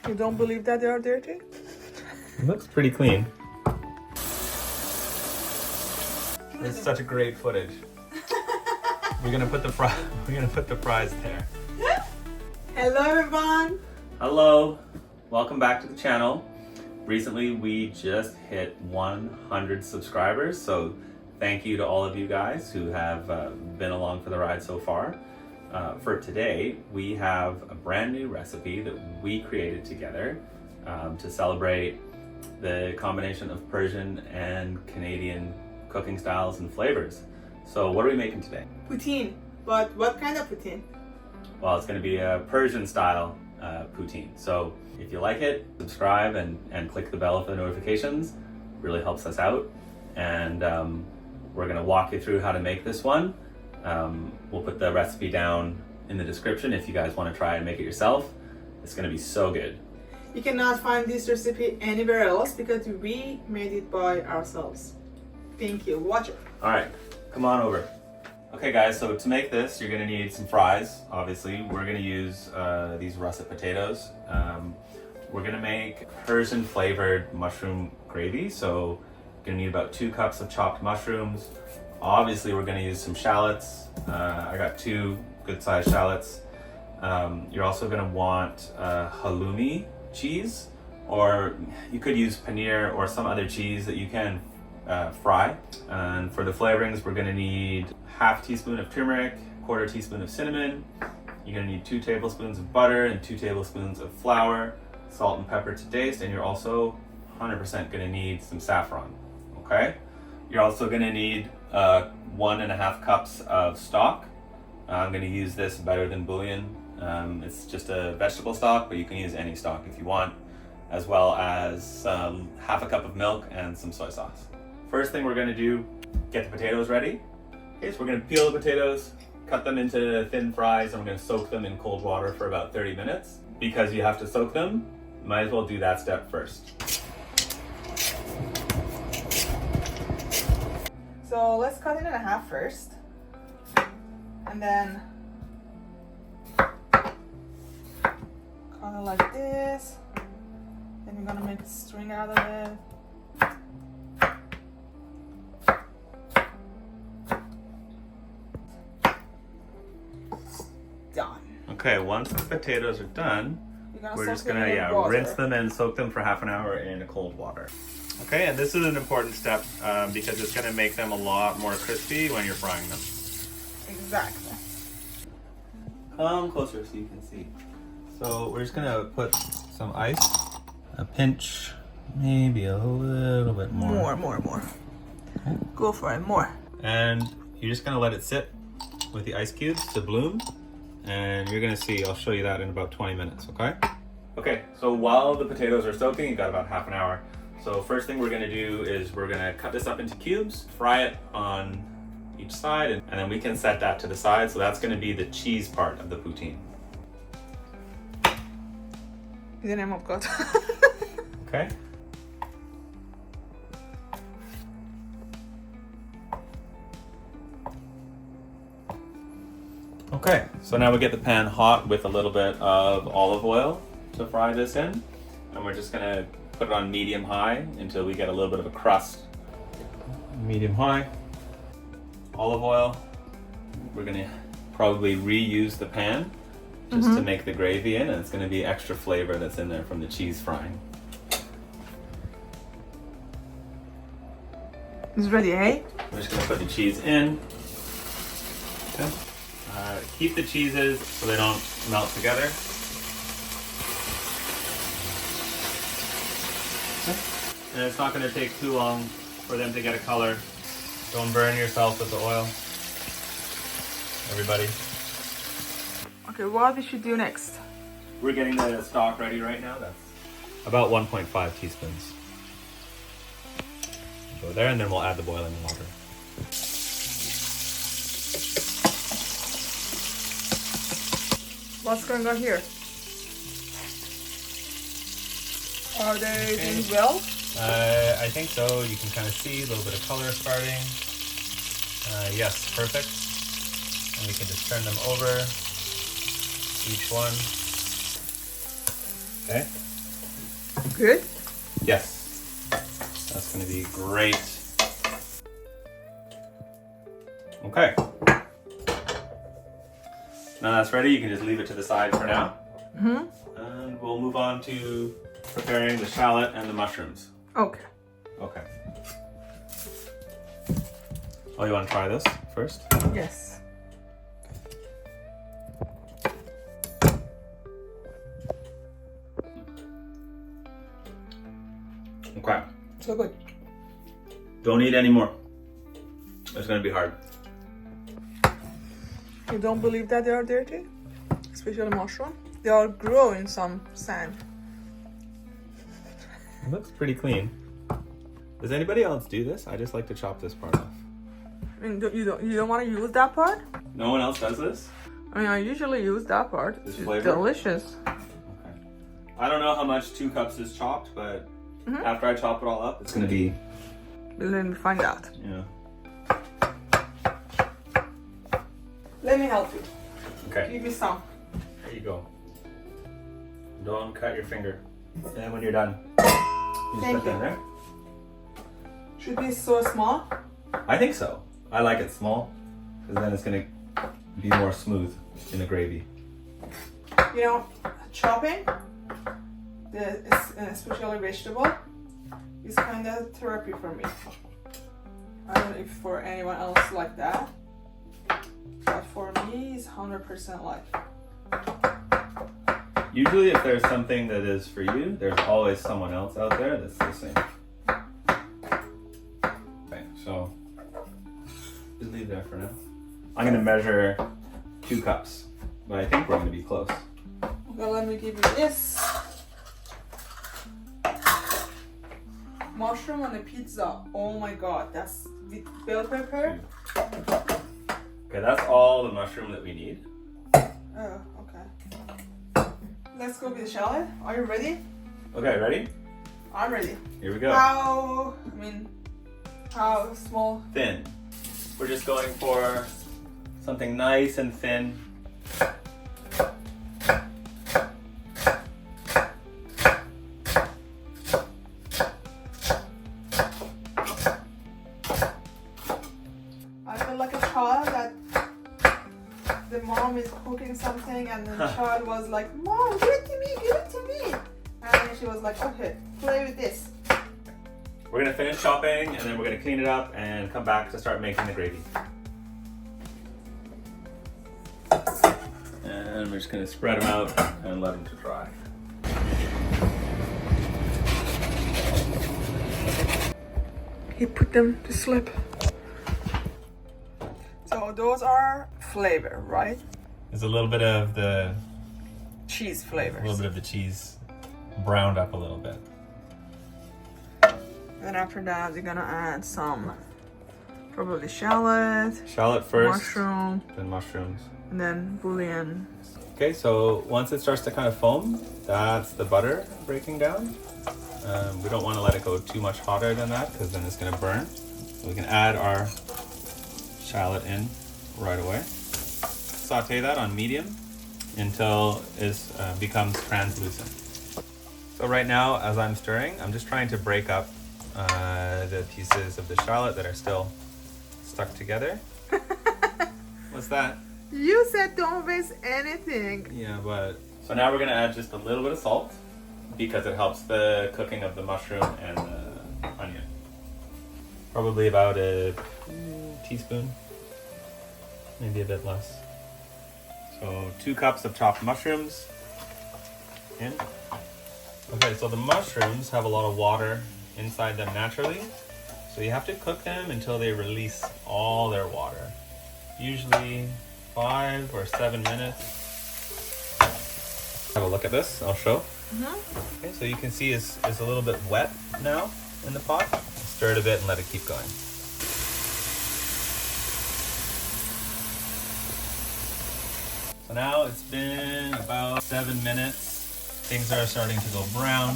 You don't believe that they are dirty? It looks pretty clean. This is such a great footage. We're gonna put the fries there. Hello everyone. Hello, welcome back to the channel. Recently we just hit 100 subscribers, so thank you to all of you guys who have been along for the ride so far. For today, we have a brand new recipe that we created together to celebrate the combination of Persian and Canadian cooking styles and flavors. So what are we making today? Poutine. But what kind of poutine? Well, it's going to be a Persian style poutine. So if you like it, subscribe and click the bell for the notifications. Really helps us out. And we're going to walk you through how to make this one. We'll put the recipe down in the description if you guys want to try and make it yourself. It's going to be so good. You cannot find this recipe anywhere else because we made it by ourselves. Thank you. Watch it. All right, come on over. Okay guys, so to make this, you're gonna need some fries, obviously. We're gonna use these russet potatoes. We're gonna make Persian flavored mushroom gravy. So you're gonna need about 2 cups of chopped mushrooms. Obviously, we're gonna use some shallots. I got 2 good sized shallots. You're also gonna want Haloumi cheese, or you could use paneer or some other cheese that you can fry. And for the flavorings, we're gonna need half teaspoon of turmeric, 1/4 teaspoon of cinnamon. You're gonna need 2 tablespoons of butter and 2 tablespoons of flour, salt and pepper to taste, and you're also 100% gonna need some saffron, okay? You're also gonna need 1.5 cups of stock. I'm gonna use this better than bouillon. It's just a vegetable stock, but you can use any stock if you want, as well as half a cup of milk and some soy sauce. First thing we're gonna do, get the potatoes ready. Okay, so we're gonna peel the potatoes, cut them into thin fries, and we're gonna soak them in cold water for about 30 minutes. Because you have to soak them, might as well do that step first. So let's cut it in half first. And then cut it like this. Then we're gonna make a string out of it. Done. Okay, once the potatoes are done, we're just gonna rinse them and soak them for half an hour in cold water. Okay, and this is an important step because it's gonna make them a lot more crispy when you're frying them. Exactly. Come closer so you can see. So we're just gonna put some ice, a pinch, maybe a little bit more. More. Okay. Go for it, more. And you're just gonna let it sit with the ice cubes to bloom. And you're gonna see, I'll show you that in about 20 minutes, okay? Okay, so while the potatoes are soaking, you've got about half an hour. So first thing we're gonna do is we're gonna cut this up into cubes, fry it on each side, and then we can set that to the side. So that's gonna be the cheese part of the poutine. In the name of God. Okay. Okay, so now we get the pan hot with a little bit of olive oil to fry this in. And we're just gonna put it on medium high until we get a little bit of a crust. Medium high. Olive oil. We're gonna probably reuse the pan just to make the gravy in, and it's gonna be extra flavor that's in there from the cheese frying. It's ready, hey? We're just gonna put the cheese in. Okay. Keep the cheeses so they don't melt together. Okay. And it's not gonna take too long for them to get a color. Don't burn yourself with the oil. Everybody. Okay, what we should do next? We're getting the stock ready right now. That's about 1.5 teaspoons. Go there, and then we'll add the boiling water. What's going on here? Are they doing well? I think so. You can kind of see a little bit of color starting. Yes, perfect. And we can just turn them over, each one. Okay, Good? Yes. That's going to be great. Okay. Now that's ready, you can just leave it to the side for now. And we'll move on to preparing the shallot and the mushrooms. Okay. Okay. Oh, you want to try this first? Yes. Okay. So good. Don't eat any more. It's going to be hard. You don't believe that they are dirty? Especially mushroom? They all grow in some sand. It looks pretty clean. Does anybody else do this? I just like to chop this part off. I mean, you don't want to use that part? No one else does this? I mean, I usually use that part. This It's flavor? delicious. Okay. I don't know how much 2 cups is chopped, but after I chop it all up, it's going to be, Let me find out. yeah. Let me help you. Okay, Give me some. there you go. Don't cut your finger. And when you're done, you just Thank put that in you. there. Should be so small. I think so. I like it small, because then it's going to be more smooth in the gravy. You know, chopping, especially vegetable, is kind of therapy for me. I don't know if for anyone else like that, but for me, it's 100% like. Usually if there's something that is for you, there's always someone else out there that's the same. Okay, so just leave that for now. I'm going to measure 2 cups, but I think we're going to be close. Okay, let me give you this. Mushroom on a pizza. Oh my god, that's with bell pepper. Okay, that's all the mushroom that we need. Oh, okay. Let's go with the shallot. Are you ready? Okay, ready? I'm ready. Here we go. How small? Thin. We're just going for something nice and thin. I feel like a child that the mom is cooking something and the child was like, Mom, give it to me, give it to me. And then she was like, okay, play with this. We're gonna finish chopping and then we're gonna clean it up and come back to start making the gravy. And we're just gonna spread them out and let them to dry. He put them to sleep. So those are flavor, right? There's a little bit of the Cheese flavors. cheese browned up a little bit. Then after that, we're gonna add some probably shallot, Shallot first, mushroom, then mushrooms. and then bouillon. Okay, so once it starts to kind of foam, that's the butter breaking down. We don't want to let it go too much hotter than that because then it's going to burn. So we can add our shallot in right away. Saute that on medium until it becomes translucent. So right now, as I'm stirring, I'm just trying to break up the pieces of the shallot that are still stuck together. What's that? You said don't waste anything. Yeah, but... So now we're going to add just a little bit of salt because it helps the cooking of the mushroom and the onion. Probably about a teaspoon, maybe a bit less. So 2 cups of chopped mushrooms in. Okay, so the mushrooms have a lot of water inside them naturally. So you have to cook them until they release all their water. Usually 5 or 7 minutes. Have a look at this, I'll show. Okay, so you can see it's a little bit wet now in the pot. Stir it a bit and let it keep going. So now it's been about 7 minutes. Things are starting to go brown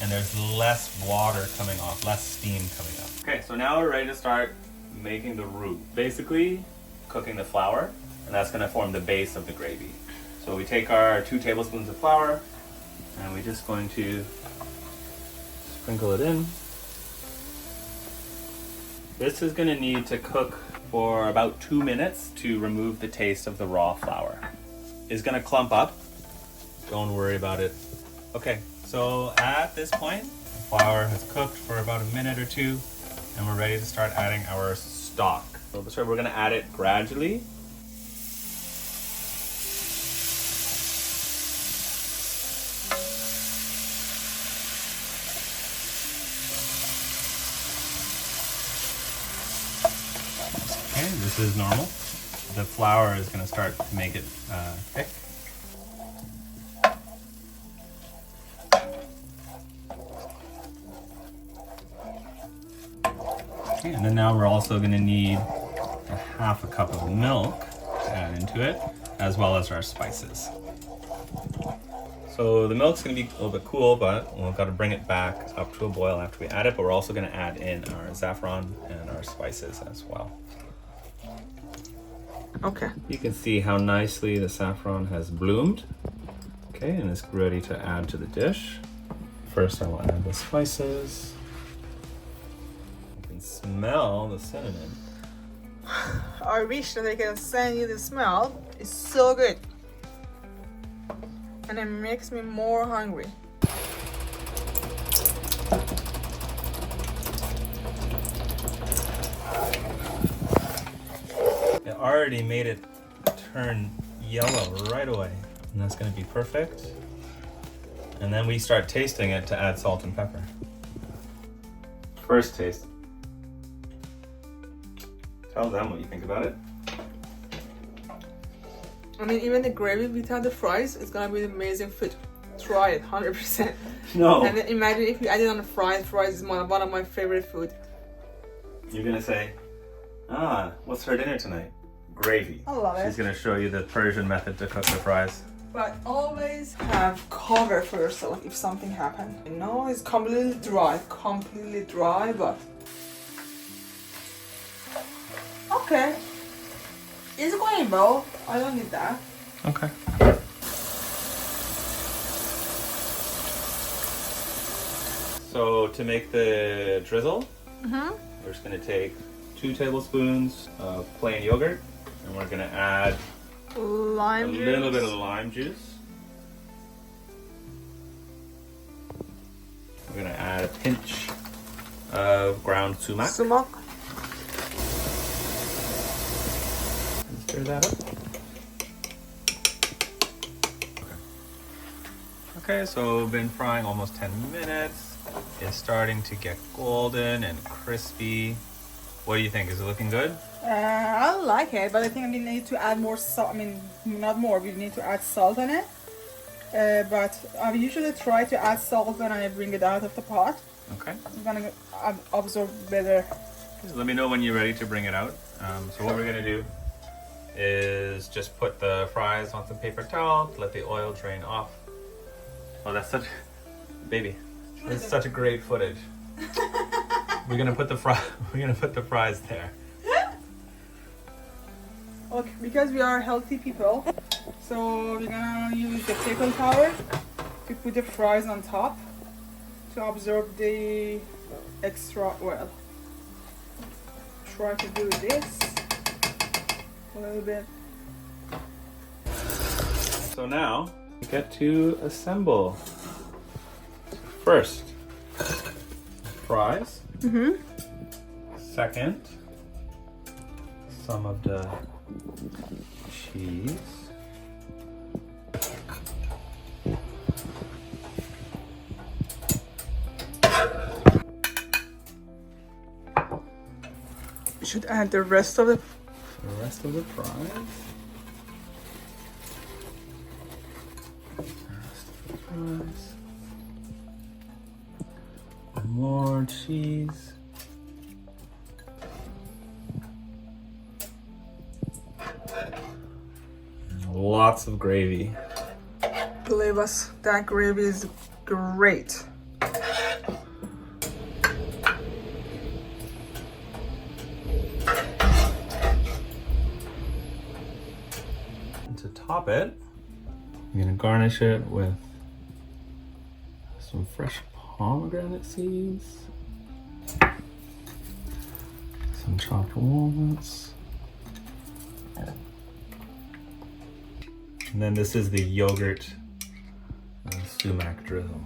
and there's less water coming off, less steam coming up. Okay, so now we're ready to start making the roux. Basically, cooking the flour, and that's gonna form the base of the gravy. So we take our 2 tablespoons of flour and we're just going to Sprinkle it in. This is going to need to cook for about 2 minutes to remove the taste of the raw flour. It's going to clump up. Don't worry about it. Okay, so at this point, the flour has cooked for about a minute or two, and we're ready to start adding our stock. So we're going to add it gradually. Okay, this is normal. The flour is going to start to make it thick. Okay, and then now we're also going to need a half a cup of milk to add into it, as well as our spices. So the milk's going to be a little bit cool, but we've got to bring it back up to a boil after we add it, but we're also going to add in our saffron and our spices as well. Okay. You can see how nicely the saffron has bloomed. Okay, and it's ready to add to the dish. First I will add the spices. You can smell the cinnamon. I wish that I can send you the smell. It's so good. And it makes me more hungry. It already made it turn yellow right away. And that's gonna be perfect. And then we start tasting it to add salt and pepper. First taste. Tell them what you think about it. I mean, even the gravy without the fries is gonna be an amazing food. Try it, 100%. No. And then imagine if you add it on the fries. Fries is one of my favorite food. You're gonna say, what's for dinner tonight? Gravy. I love it. She's gonna show you the Persian method to cook the fries. But always have cover for yourself if something happens. I know it's completely dry, but okay. It's going well. I don't need that. Okay. So to make the drizzle, we're just gonna take 2 tablespoons of plain yogurt, and we're gonna add Lime juice. little bit of lime juice. We're gonna add a pinch of ground sumac. Sumac. Stir that up. Okay, so we've been frying almost 10 minutes. It's starting to get golden and crispy. What do you think? Is it looking good? I like it, but I think we need to add more salt. I mean, not more. We need to add salt on it. But I usually try to add salt when I bring it out of the pot. Okay. It's gonna absorb better. So let me know when you're ready to bring it out. So what we're gonna do is just put the fries on some paper towel, let the oil drain off. Oh, that's such, baby, that's such a great footage. We're gonna put the fries there. Okay, because we are healthy people, so we're gonna use the paper towel to put the fries on top to absorb the extra oil. Try to do this a little bit. So now we get to assemble. First, fries. Second, some of the cheese. We should add the rest of the Fries. And more cheese. Lots of gravy. Believe us, that gravy is great. And to top it, I'm gonna garnish it with some fresh pomegranate seeds, some chopped walnuts, and then this is the yogurt sumac drizzle.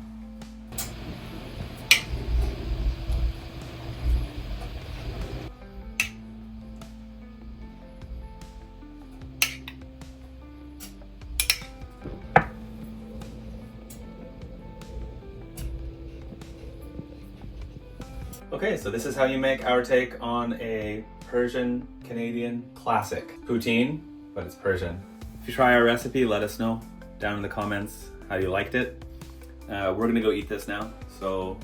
Okay, so this is how you make our take on a Persian-Canadian classic. Poutine, but it's Persian. If you try our recipe, let us know down in the comments how you liked it. We're gonna go eat this now. So,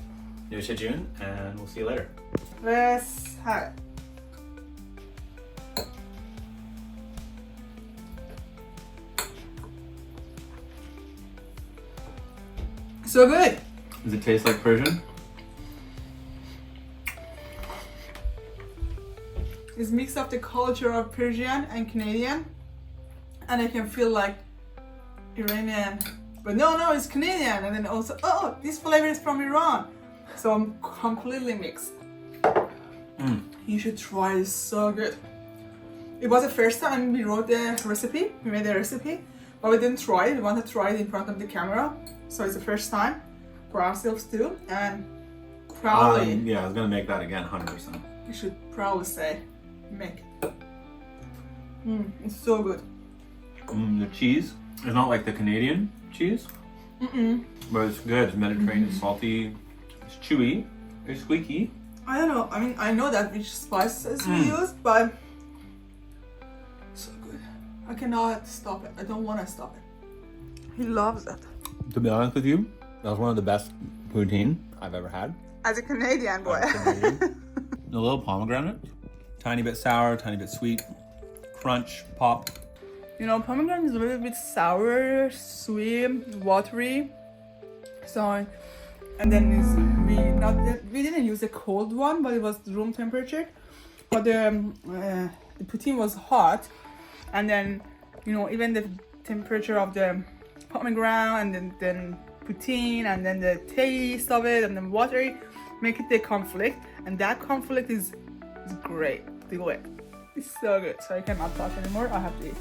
Nush June, and we'll see you later. Let's have it. So good. Does it taste like Persian? It's mix of the culture of Persian and Canadian, and I can feel like Iranian, but no, it's Canadian, and then also, oh, this flavor is from Iran, so I'm completely mixed. You should try it, it's so good. It was the first time we wrote the recipe, we made the recipe, but we didn't try it. We want to try it in front of the camera, so it's the first time for ourselves too, and proudly. Yeah, I was gonna make that again, 100%. You should proudly say, make it. It's so good. The cheese is not like the Canadian cheese, but it's good. It's Mediterranean, salty, it's chewy, it's squeaky. I don't know. I mean, I know that which spices we use, but so good. I cannot stop it. I don't want to stop it. He loves it. To be honest with you, that was one of the best poutine I've ever had. As a Canadian boy. A little pomegranate, tiny bit sour, tiny bit sweet, crunch, pop. You know, pomegranate is a little bit sour, sweet, watery. So, and then we didn't use a cold one, but it was room temperature. But the poutine was hot, and then even the temperature of the pomegranate, and then poutine, and then the taste of it, and then watery, make it the conflict, and that conflict is great. Do it. It's so good. So I cannot talk anymore. I have to eat.